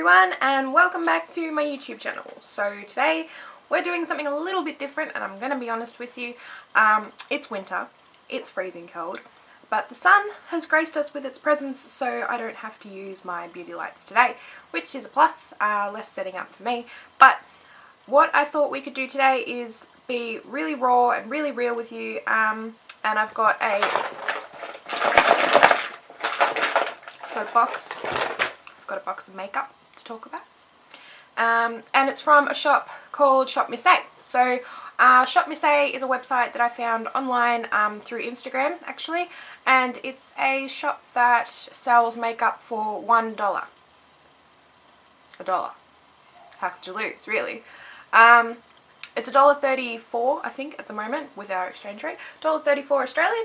everyone, and welcome back to my YouTube channel. So today we're doing something a little bit different, and I'm going to be honest with you. It's winter, it's freezing cold, but the sun has graced us with its presence, so I don't have to use my beauty lights today, which is a plus, less setting up for me. But what I thought we could do today is be really raw and really real with you, and I've got a box. I've got a box of makeup to talk about, and it's from a shop called Shop Miss A. So Shop Miss A is a website that I found online through Instagram actually, and it's a shop that sells makeup for $1. $1. How could you lose, really? It's $1.34 I think at the moment with our exchange rate, $1.34 Australian.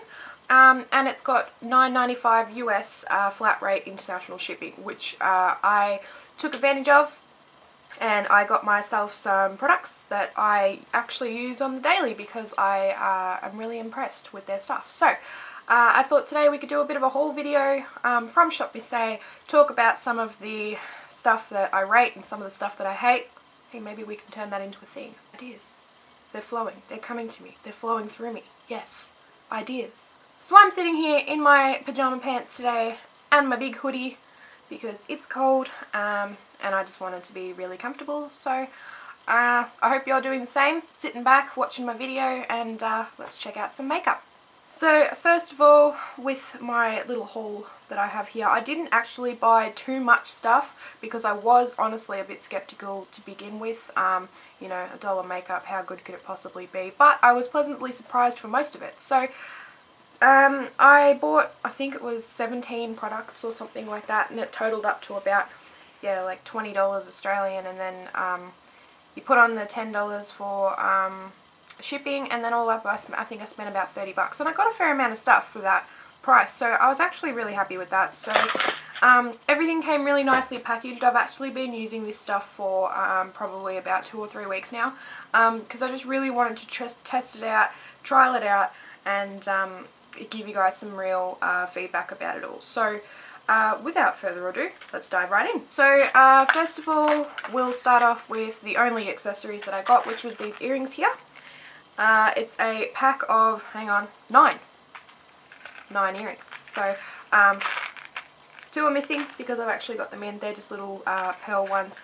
And it's got $9.95 US flat rate international shipping, which I took advantage of, and I got myself some products that I actually use on the daily because I am really impressed with their stuff. So I thought today we could do a bit of a haul video from Shop Miss A, talk about some of the stuff that I rate and some of the stuff that I hate. Hey, maybe we can turn that into a theme. Ideas. They're flowing. They're coming to me. They're flowing through me. Yes. Ideas. So I'm sitting here in my pajama pants today and my big hoodie because it's cold, and I just wanted to be really comfortable. So I hope you're doing the same, sitting back watching my video, and let's check out some makeup. So first of all, with my little haul that I have here, I didn't actually buy too much stuff because I was honestly a bit skeptical to begin with. You know, $1 makeup, how good could it possibly be? But I was pleasantly surprised for most of it. So I bought, I think it was 17 products or something like that, and it totaled up to about, yeah, like $20 Australian, and then you put on the $10 for shipping, and then all up I think I spent about $30, and I got a fair amount of stuff for that price, so I was actually really happy with that. So everything came really nicely packaged. I've actually been using this stuff for probably about 2 or 3 weeks now, because I just really wanted to test it out, trial it out, and give you guys some real feedback about it all. So without further ado, let's dive right in. So first of all, we'll start off with the only accessories that I got, which was these earrings here. It's a pack of, hang on, 9 earrings. So 2 are missing because I've actually got them in. They're just little pearl ones.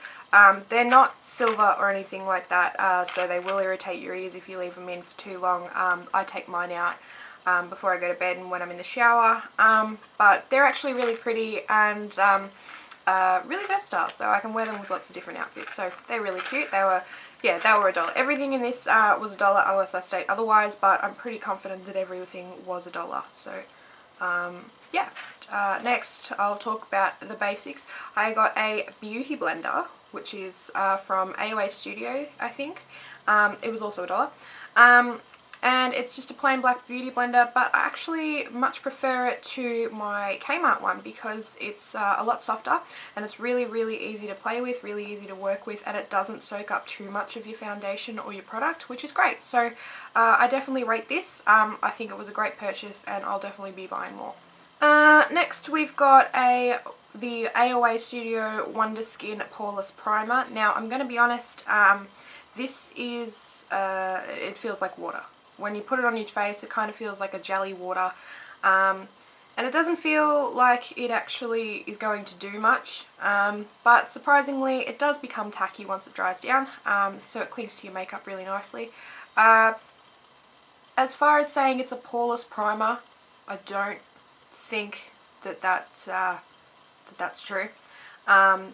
They're not silver or anything like that, so they will irritate your ears if you leave them in for too long. I take mine out before I go to bed and when I'm in the shower, but they're actually really pretty and really versatile, so I can wear them with lots of different outfits. So they're really cute. They were $1. Everything in this was $1 unless I state otherwise, but I'm pretty confident that everything was $1. So yeah. Next I'll talk about the basics. I got a beauty blender, which is from AOA Studio, I think. It was also $1. And it's just a plain black beauty blender, but I actually much prefer it to my Kmart one because it's a lot softer, and it's really, really easy to play with, really easy to work with, and it doesn't soak up too much of your foundation or your product, which is great. So I definitely rate this. I think it was a great purchase, and I'll definitely be buying more. Next we've got the AOA Studio Wonder Skin Poreless Primer. Now I'm going to be honest, this is, it feels like water. When you put it on your face, it kind of feels like a jelly water, and it doesn't feel like it actually is going to do much, but surprisingly it does become tacky once it dries down, so it clings to your makeup really nicely. As far as saying it's a poreless primer, I don't think that that's true,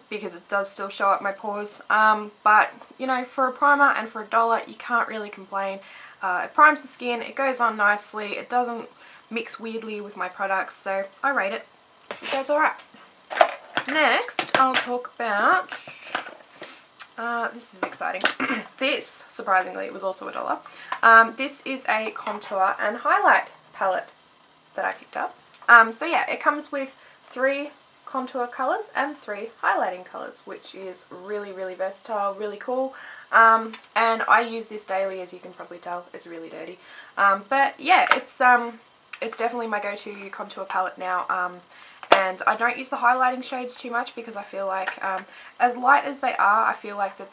because it does still show up my pores, but you know, for a primer and for $1 you can't really complain. It primes the skin, it goes on nicely, it doesn't mix weirdly with my products, so I rate it. It goes alright. Next, I'll talk about, this is exciting. This, surprisingly, it was also $1. This is a contour and highlight palette that I picked up. So yeah, it comes with 3 contour colours and 3 highlighting colours, which is really, really versatile, really cool. And I use this daily, as you can probably tell. It's really dirty, but yeah, it's definitely my go-to contour palette now, And I don't use the highlighting shades too much because I feel like as light as they are, I feel like that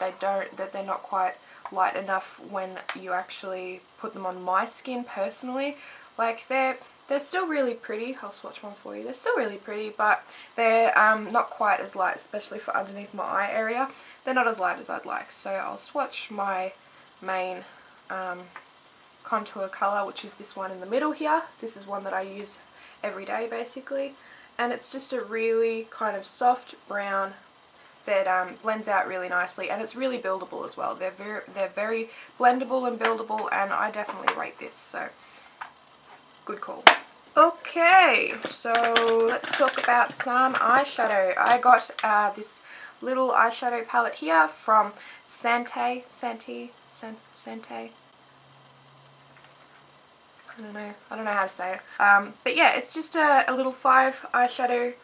they're not quite light enough when you actually put them on my skin personally. Like they're still really pretty. I'll swatch one for you. They're still really pretty, but they're not quite as light, especially for underneath my eye area. They're not as light as I'd like. So I'll swatch my main contour colour, which is this one in the middle here. This is one that I use every day basically, and it's just a really kind of soft brown that blends out really nicely, and it's really buildable as well. They're very blendable and buildable, and I definitely rate this, so good call. Okay, so let's talk about some eyeshadow. I got this little eyeshadow palette here from Sante. I don't know how to say it. But yeah, it's just a little 5 eyeshadow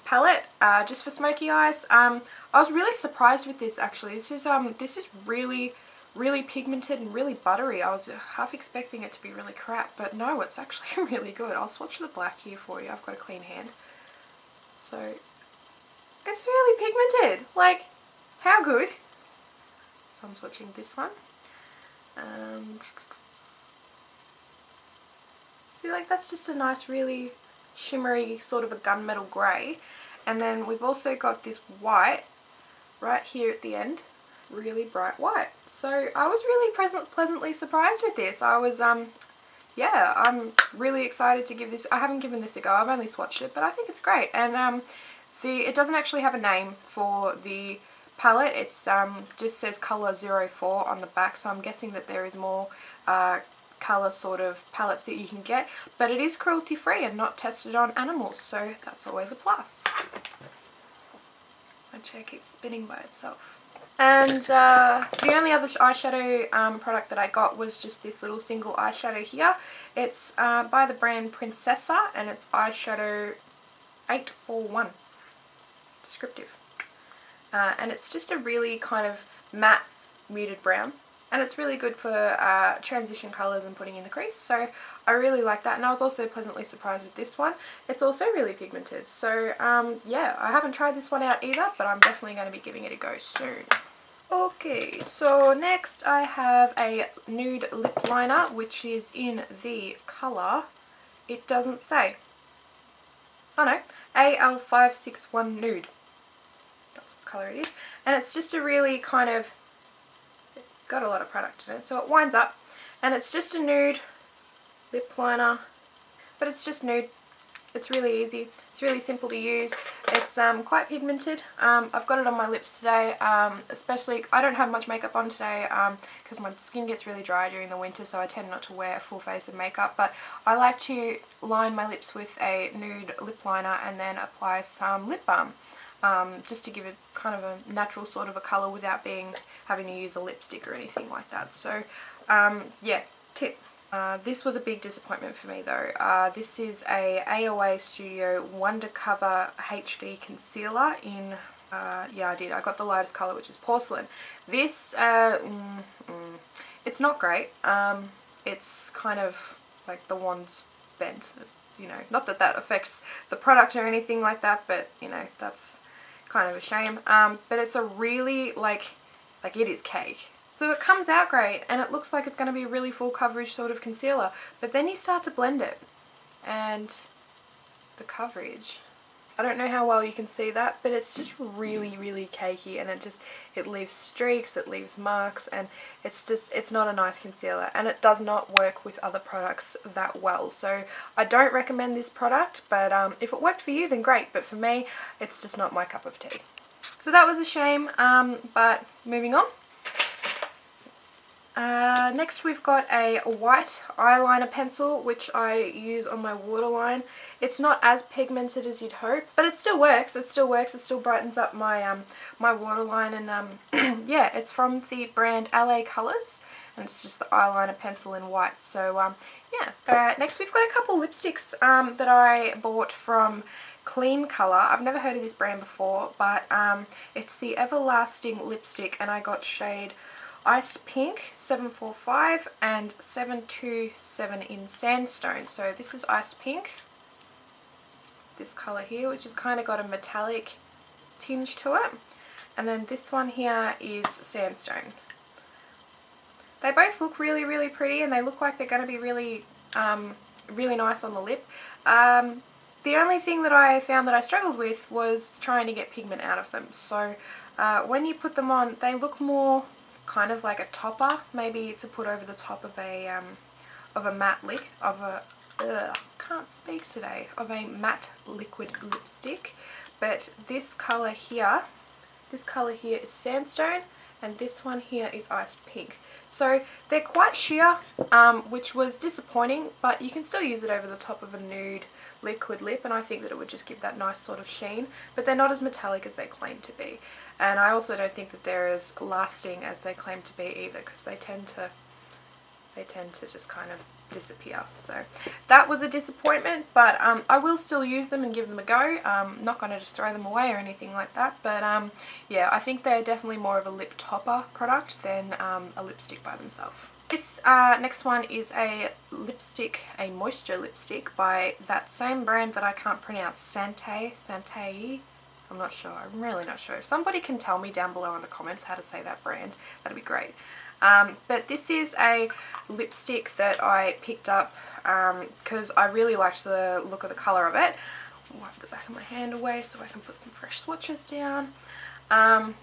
palette, just for smoky eyes. I was really surprised with this actually. This is really pigmented and really buttery. I was half expecting it to be really crap, but no, it's actually really good. I'll swatch the black here for you. I've got a clean hand. So it's really pigmented. Like, how good? So I'm swatching this one. See, like, that's just a nice, really shimmery sort of a gunmetal grey. And then we've also got this white right here at the end, really bright white. So I was really pleasantly surprised with this. I was, yeah, I'm really excited to give this. I haven't given this a go. I've only swatched it, but I think it's great. And it doesn't actually have a name for the palette. It's just says color 04 on the back. So I'm guessing that there is more colour sort of palettes that you can get, but it is cruelty free and not tested on animals, so that's always a plus. My chair keeps spinning by itself. And the only other eyeshadow product that I got was just this little single eyeshadow here. It's by the brand Princessa, and it's eyeshadow 841. Descriptive. And it's just a really kind of matte muted brown. And it's really good for transition colours and putting in the crease, so I really like that. And I was also pleasantly surprised with this one. It's also really pigmented, so yeah, I haven't tried this one out either, but I'm definitely going to be giving it a go soon. Okay, so next I have a nude lip liner, which is in the colour, it doesn't say. Oh no, AL561 Nude. That's what colour it is. And it's just a really kind of, got a lot of product in it, so it winds up, and it's just a nude lip liner, but it's just nude. It's really easy, it's really simple to use. It's quite pigmented. I've got it on my lips today, especially I don't have much makeup on today because my skin gets really dry during the winter, so I tend not to wear a full face of makeup, but I like to line my lips with a nude lip liner and then apply some lip balm. Just to give it kind of a natural sort of a colour without having to use a lipstick or anything like that. So yeah, tip. This was a big disappointment for me though. This is a AOA Studio Wondercover HD Concealer in, yeah I did, I got the lightest colour, which is Porcelain. This, it's not great. It's kind of like the wand's bent, you know, not that that affects the product or anything like that, but you know, that's kind of a shame. But it's a really, like it is cake. So it comes out great and it looks like it's going to be a really full coverage sort of concealer, but then you start to blend it and the coverage, I don't know how well you can see that, but it's just really cakey, and it leaves streaks, it leaves marks, and it's not a nice concealer, and it does not work with other products that well. So I don't recommend this product, but if it worked for you then great, but for me it's just not my cup of tea. So that was a shame, but moving on. Next we've got a white eyeliner pencil, which I use on my waterline. It's not as pigmented as you'd hope, but it still works. It still brightens up my my waterline, and yeah, it's from the brand LA Colors, and it's just the eyeliner pencil in white. So yeah. Next we've got a couple lipsticks that I bought from Clean Color. I've never heard of this brand before, but it's the Everlasting lipstick, and I got shade Iced Pink 745 and 727 in Sandstone. So this is Iced Pink. this colour here, which has kind of got a metallic tinge to it. And then this one here is Sandstone. They both look really, really pretty, and they look like they're going to be really, really nice on the lip. The only thing that I found that I struggled with was trying to get pigment out of them. So when you put them on, they look more kind of like a topper, maybe to put over the top of a matte lip, can't speak today, of a matte liquid lipstick. But this colour here is Sandstone, and this one here is Iced Pink. So they're quite sheer, which was disappointing, but you can still use it over the top of a nude liquid lip, and I think that it would just give that nice sort of sheen, but they're not as metallic as they claim to be. And I also don't think that they're as lasting as they claim to be either, because they tend to just kind of disappear. So that was a disappointment, but I will still use them and give them a go. I'm not going to just throw them away or anything like that, but yeah, I think they're definitely more of a lip topper product than a lipstick by themselves. This next one is a lipstick, a moisture lipstick by that same brand that I can't pronounce, Santei. I'm not sure. I'm really not sure. If somebody can tell me down below in the comments how to say that brand, that'd be great. But this is a lipstick that I picked up because I really liked the look of the colour of it. I'll wipe the back of my hand away so I can put some fresh swatches down. Oh,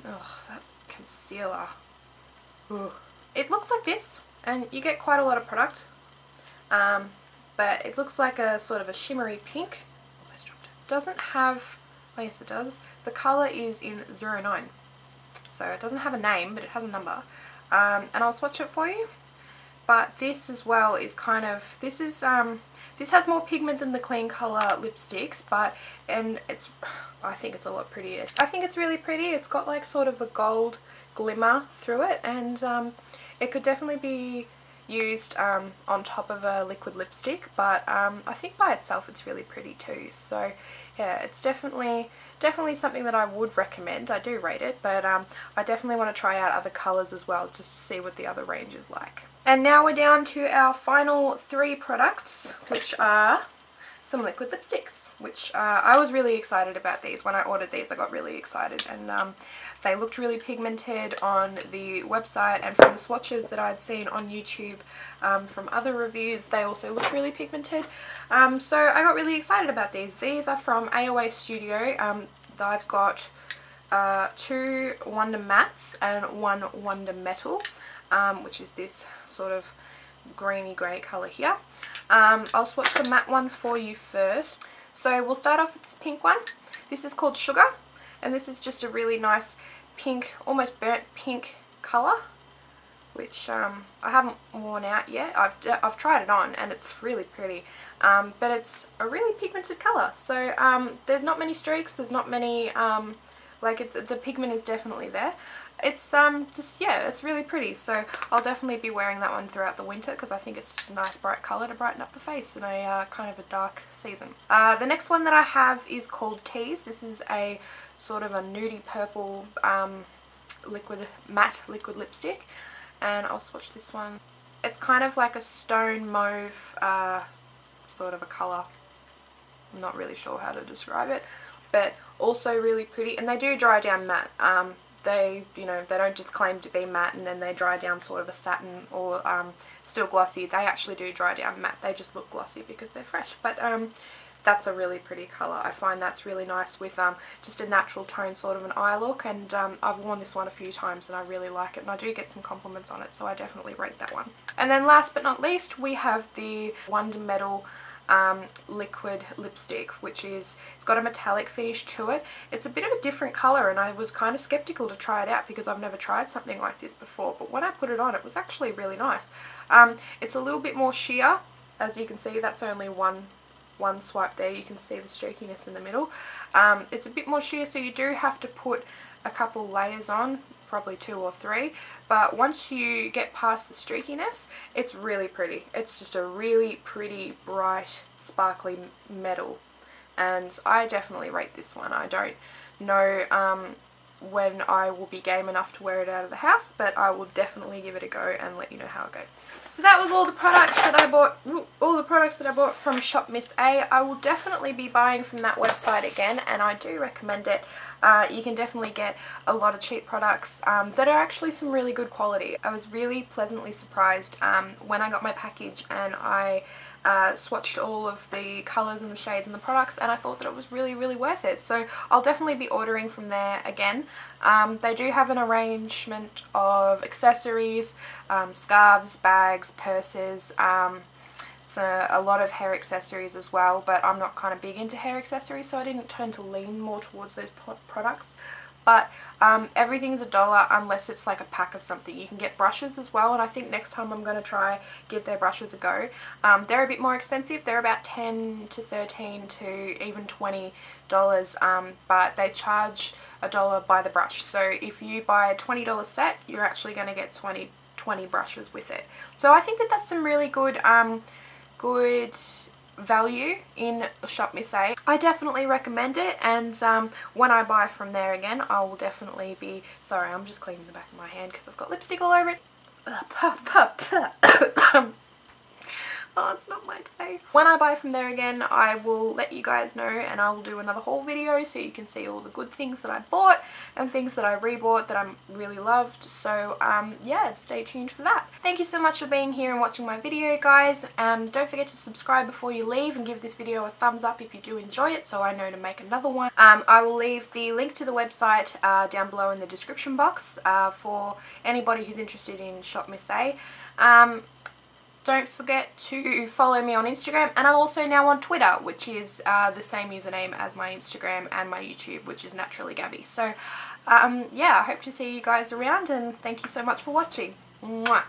that concealer. Ooh. It looks like this, and you get quite a lot of product. But it looks like a sort of a shimmery pink. Almost dropped it. Doesn't have, oh yes it does. The colour is in 09. So it doesn't have a name, but it has a number. And I'll swatch it for you. But this as well is kind of, this has more pigment than the clean colour lipsticks, and it's, I think it's a lot prettier. I think it's really pretty. It's got like sort of a gold glimmer through it, and it could definitely be used on top of a liquid lipstick, but I think by itself it's really pretty too. So yeah, it's definitely something that I would recommend. I do rate it, but I definitely want to try out other colours as well, just to see what the other range is like. And now we're down to our final 3 products, which are some liquid lipsticks, which I was really excited about these. When I ordered these, I got really excited, and they looked really pigmented on the website, and from the swatches that I'd seen on YouTube from other reviews, they also looked really pigmented. So I got really excited about these. These are from AOA Studio. I've got 2 Wonder Mattes and 1 Wonder Metal, which is this sort of greeny grey colour here. I'll swatch the matte ones for you first. So we'll start off with this pink one. This is called Sugar, and this is just a really nice pink, almost burnt pink colour, which I haven't worn out yet. I've tried it on, and it's really pretty, but it's a really pigmented colour. So there's not many streaks, there's not many, the pigment is definitely there. It's just, yeah, it's really pretty. So I'll definitely be wearing that one throughout the winter, because I think it's just a nice bright colour to brighten up the face in a kind of a dark season. The next one that I have is called Tease. This is a sort of a nudie purple matte liquid lipstick, and I'll swatch this one. It's kind of like a stone mauve sort of a colour. I'm not really sure how to describe it, but also really pretty, and they do dry down matte. They don't just claim to be matte and then they dry down sort of a satin or still glossy. They actually do dry down matte. They just look glossy because they're fresh. But that's a really pretty colour. I find that's really nice with just a natural tone sort of an eye look, and I've worn this one a few times and I really like it, and I do get some compliments on it, so I definitely rate that one. And then last but not least, we have the Wonder Metal liquid lipstick, which is, it's got a metallic finish to it. It's a bit of a different colour, and I was kind of skeptical to try it out because I've never tried something like this before, but when I put it on, it was actually really nice. It's a little bit more sheer, as you can see. That's only one swipe there. You can see the streakiness in the middle. It's a bit more sheer, so you do have to put a couple layers on, probably 2 or 3, but once you get past the streakiness, it's really pretty. It's just a really pretty, bright, sparkly metal, and I definitely rate this one. I don't know when I will be game enough to wear it out of the house, but I will definitely give it a go and let you know how it goes. So that was all the products that I bought, from Shop Miss A. I will definitely be buying from that website again, and I do recommend it. You can definitely get a lot of cheap products that are actually some really good quality. I was really pleasantly surprised when I got my package and I swatched all of the colours and the shades and the products, and I thought that it was really, really worth it. So I'll definitely be ordering from there again. They do have an arrangement of accessories, scarves, bags, purses, so a lot of hair accessories as well, but I'm not kind of big into hair accessories, so I didn't tend to lean more towards those products. But everything's $1 unless it's like a pack of something. You can get brushes as well, and I think next time I'm going to try give their brushes a go. They're a bit more expensive. They're about $10 to $13 to even $20, but they charge $1 by the brush. So if you buy a $20 set, you're actually going to get 20 brushes with it. So I think that that's some really good good value in Shop Miss A. I definitely recommend it, and when I buy from there again, I will definitely be... Sorry, I'm just cleaning the back of my hand because I've got lipstick all over it. Oh, it's not my day. When I buy from there again, I will let you guys know, and I will do another haul video so you can see all the good things that I bought and things that I rebought that I really loved. So yeah, stay tuned for that. Thank you so much for being here and watching my video, guys. Don't forget to subscribe before you leave and give this video a thumbs up if you do enjoy it, so I know to make another one. I will leave the link to the website down below in the description box for anybody who's interested in Shop Miss A. Don't forget to follow me on Instagram, and I'm also now on Twitter, which is the same username as my Instagram and my YouTube, which is naturallygabi. So yeah, I hope to see you guys around, and thank you so much for watching. Mwah.